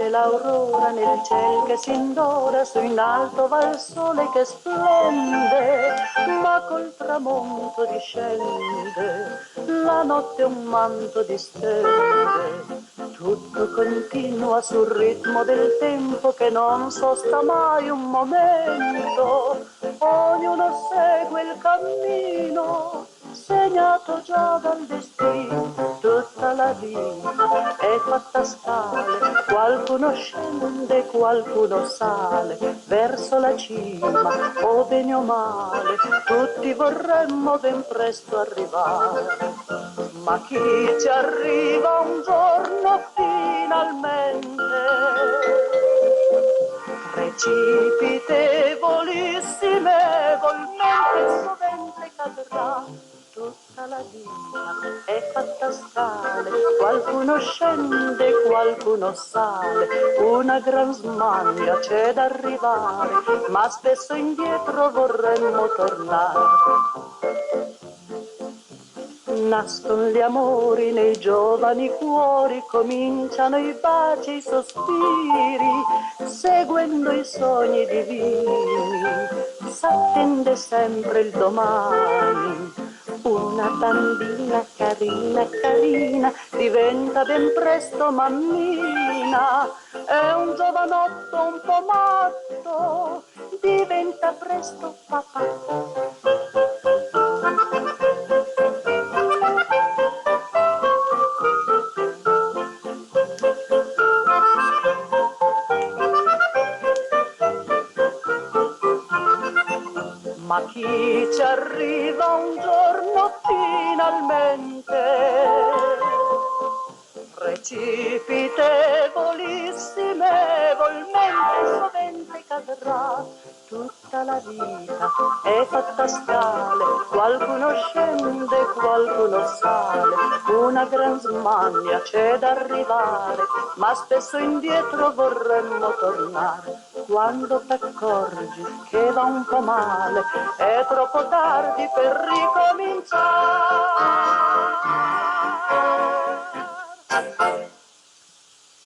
C'è l'aurora nel ciel che si indora, su in alto va il sole che splende, ma col tramonto discende, la notte è un manto di stelle. Tutto continua sul ritmo del tempo che non sosta mai un momento, ognuno segue il cammino segnato già dal destino. Tutta la vita è fatta scale, qualcuno scende, qualcuno sale verso la cima, o bene o male, tutti vorremmo ben presto arrivare. Ma chi ci arriva un giorno finalmente, precipitevolissimamente sovente cadrà. Tutta la vita è fatta scale, qualcuno scende, qualcuno sale, una gran smania c'è da arrivare, ma spesso indietro vorremmo tornare. Nascono gli amori nei giovani cuori, cominciano i baci, i sospiri, seguendo i sogni divini, s'attende sempre il domani. Una bambina carina, carina, diventa ben presto mammina, è un giovanotto un po' matto, diventa presto papà. Ma chi ci arriva un giorno finalmente, precipitevolissimamente sovente cadrà. Tutta la vita è fatta scale, qualcuno scende, qualcuno sale, una gran smania c'è da arrivare, ma spesso indietro vorremmo tornare. Quando t'accorgi che va un po' male, è troppo tardi per ricominciare.